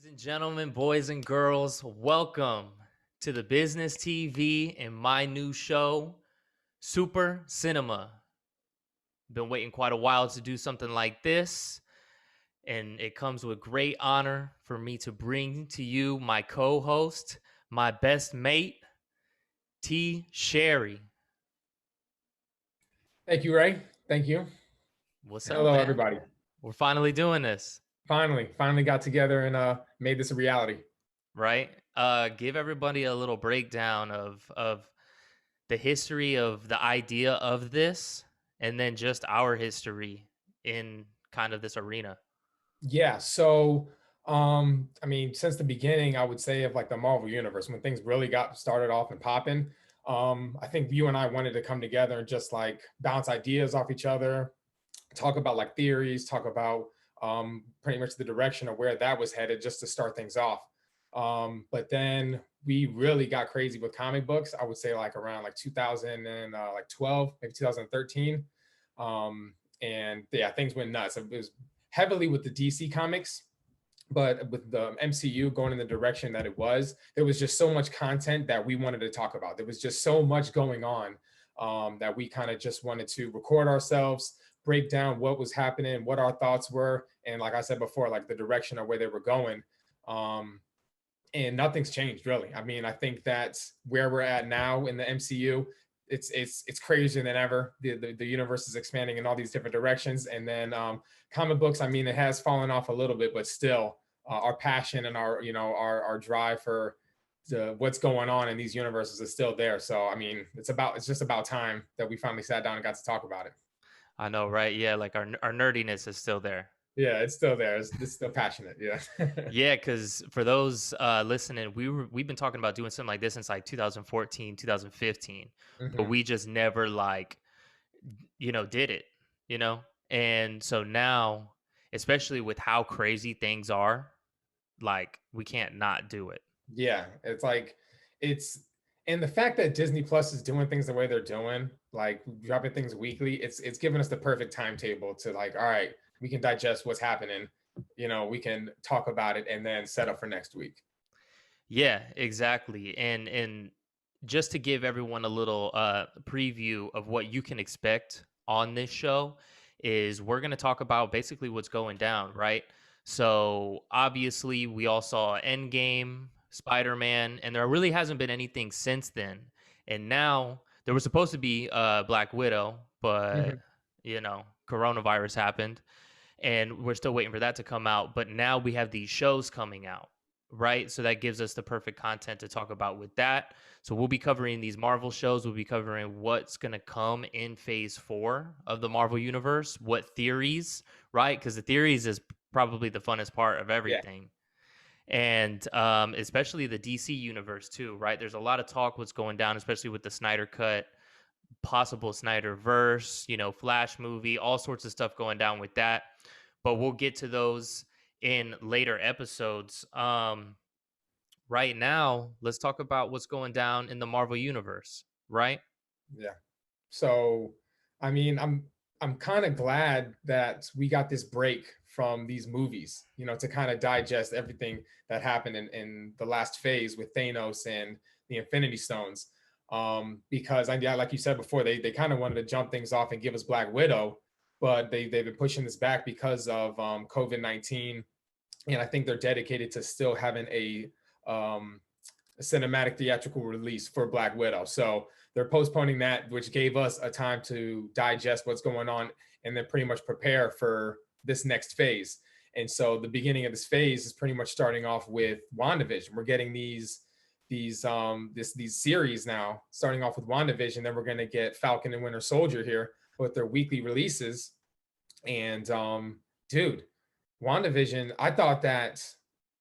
And gentlemen, boys and girls, welcome to the Business TV and my new show, Super Cinema. Been waiting quite a while to do something like this, and it comes with great honor for me to bring to you my co-host, my best mate, T.Sherry. Thank you, Ray. Thank you. What's up, Hello, man? everybody. We're finally doing this, Finally got together and made this a reality. right? Give everybody a little breakdown of the history of the idea of this and then just our history in kind of this arena. Yeah. I mean, since the beginning, I would say of like the Marvel universe, when things really got started off and popping, I think you and I wanted to come together and just like bounce ideas off each other, talk about like theories, talk about pretty much the direction of where that was headed, just to start things off. But then we really got crazy with comic books. I would say like around like 2012, maybe 2013. And yeah, things went nuts. It was heavily with the DC comics, but with the MCU going in the direction that it was, there was just so much content that we wanted to talk about. There was just so much going on that we kind of just wanted to record ourselves, break down what was happening, what our thoughts were, and like I said before, like the direction of where they were going. Um, and nothing's changed really. I mean, I think that's where we're at now in the MCU. It's crazier than ever. The universe is expanding in all these different directions, and then comic books. I mean, it has fallen off a little bit, but still, our passion and our our drive for what's going on in these universes is still there. So I mean, it's just about time that we finally sat down and got to talk about it. I know, right? Yeah, like our nerdiness is still there. Yeah, it's still there. It's still passionate. Yeah. Yeah, because for those listening, we've been talking about doing something like this since like 2014, 2015, but Hmm. we just never like did it, you know? And so now, especially with how crazy things are, like we can't not do it. Yeah, it's like it's and the fact that Disney Plus is doing things the way they're doing, like dropping things weekly, it's given us the perfect timetable to like, all right, we can digest what's happening, we can talk about it and then set up for next week. Yeah, exactly. And just to give everyone a little preview of what you can expect on this show is we're going to talk about basically what's going down, right? So, obviously, we all saw Endgame, Spider-Man, and there really hasn't been anything since then. And now there was supposed to be Black Widow, but Mhm. coronavirus happened and we're still waiting for that to come out. But now we have these shows coming out, right? So that gives us the perfect content to talk about with that. So we'll be covering these Marvel shows. We'll be covering what's going to come in phase 4 of the Marvel universe, what theories, right? Because the theories is probably the funnest part of Yeah. everything. And especially the DC universe too, right? There's a lot of talk what's going down, especially with the Snyder cut, possible Snyder verse, Flash movie, all sorts of stuff going down with that. But we'll get to those in later episodes. Right now, let's talk about what's going down in the Marvel universe, right? Yeah. So, I mean, I'm kind of glad that we got this break from these movies, to kind of digest everything that happened in the last phase with Thanos and the Infinity Stones. Because yeah, like you said before, they kind of wanted to jump things off and give us Black Widow, but they've been pushing this back because of COVID-19, and I think they're dedicated to still having um, a cinematic theatrical release for Black Widow. So they're postponing that, which gave us a time to digest what's going on and then pretty much prepare for this next phase. And so the beginning of this phase is pretty much starting off with WandaVision. We're getting these series now, starting off with WandaVision. Then we're going to get Falcon and Winter Soldier here with their weekly releases. And dude, WandaVision, I thought that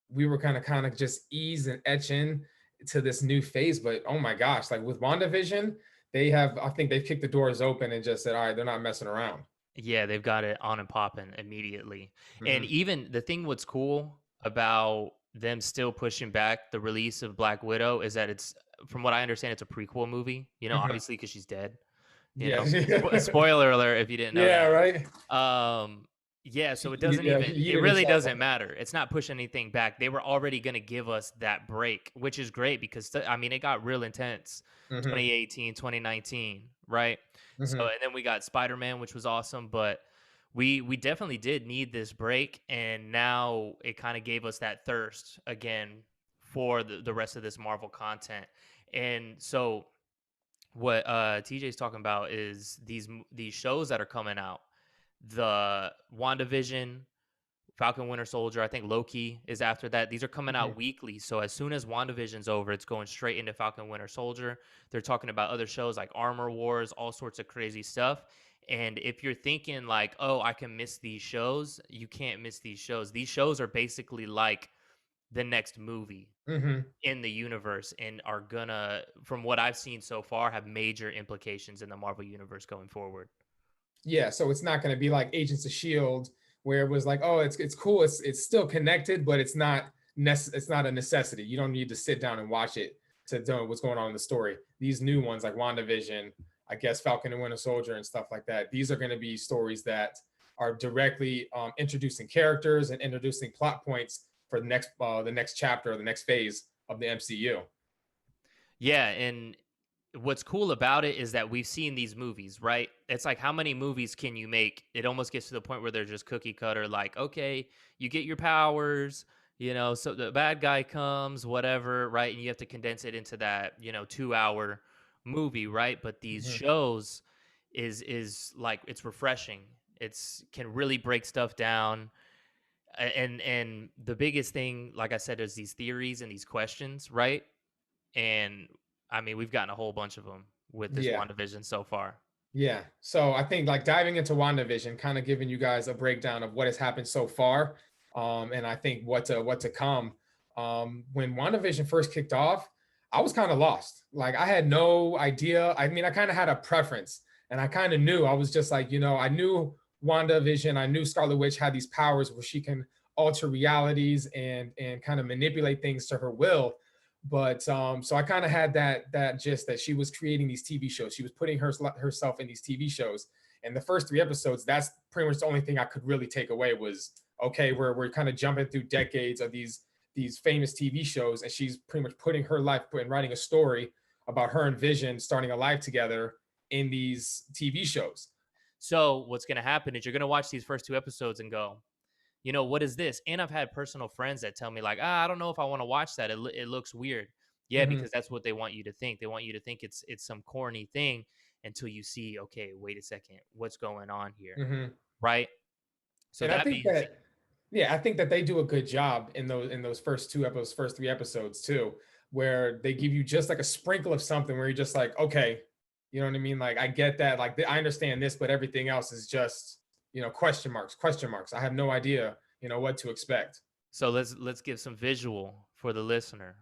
we were kind of just ease and etch in to this new phase, but oh my gosh, like with WandaVision, I think they've kicked the doors open and just said, all right, they're not messing around. Yeah, they've got it on and popping immediately. And Hmm. even the thing what's cool about them still pushing back the release of Black Widow is that it's, from what I understand, it's a prequel movie, Hmm. obviously because she's dead. Yeah. Spoiler alert if you didn't know Yeah, that. right. Um, Yeah, So so it you, doesn't yeah, even you it did really yourself. doesn't matter. It's not pushing anything back. They were already gonna give us that break, which is great because I mean it got real intense Mm-hmm. 2018, 2019, right? So Mm-hmm. and then we got Spider-Man, which was awesome, but we definitely did need this break, and now it kind of gave us that thirst again for the rest of this Marvel content. And so what TJ's talking about is these shows that are coming out. The WandaVision, Falcon Winter Soldier, I think Loki is after that. These are coming Mm-hmm. out weekly. So as soon as WandaVision's over, it's going straight into Falcon Winter Soldier. They're talking about other shows like Armor Wars, all sorts of crazy stuff. And if you're thinking like, "Oh, I can miss these shows," you can't miss these shows. These shows are basically like the next movie Mm-hmm. in the universe and are gonna, from what I've seen so far, have major implications in the Marvel universe going forward. Yeah, so it's not going to be like Agents of Shield, where it was like, oh, it's cool, it's still connected, but it's not a necessity. You don't need to sit down and watch it to know what's going on in the story. These new ones like WandaVision, I guess Falcon and Winter Soldier and stuff like that. These are going to be stories that are directly introducing characters and introducing plot points for the next chapter or the next phase of the MCU. Yeah, and what's cool about it is that we've seen these movies, right? It's like how many movies can you make? It almost gets to the point where they're just cookie cutter, like, okay, you get your powers, so the bad guy comes, whatever, right? And you have to condense it into that, 2 hour movie, right? But these Mm-hmm. shows is like it's refreshing. It's can really break stuff down. And the biggest thing, like I said, is these theories and these questions, right? And I mean, we've gotten a whole bunch of them with this Yeah. WandaVision so far. Yeah. So I think like diving into WandaVision, kind of giving you guys a breakdown of what has happened so far. And I think what to come. When WandaVision first kicked off, I was kind of lost. Like I had no idea. I mean, I kind of had a preference and I kind of knew. I was just like, I knew WandaVision, I knew Scarlet Witch had these powers where she can alter realities and kind of manipulate things to her will. But so I kind of had that gist that she was creating these TV shows. She was putting herself in these TV shows. And the first three episodes, that's pretty much the only thing I could really take away was okay, we're kind of jumping through decades of these famous TV shows, and she's pretty much putting her life and writing a story about her and Vision starting a life together in these TV shows. So what's going to happen is you're going to watch these first two episodes and go, what is this? And I've had personal friends that tell me like, I don't know if I want to watch that. It looks weird. Yeah, Mm-hmm. because that's what they want you to think. They want you to think it's some corny thing until you see, okay, wait a second, what's going on here, Mm-hmm. right? So And I that think means that yeah, I think that they do a good job in those first three episodes too, where they give you just like a sprinkle of something where you're just like, okay, you know what I mean? Like I get that, like I understand this, but everything else is just question marks, question marks. I have no idea, what to expect. so let's give some visual for the listener.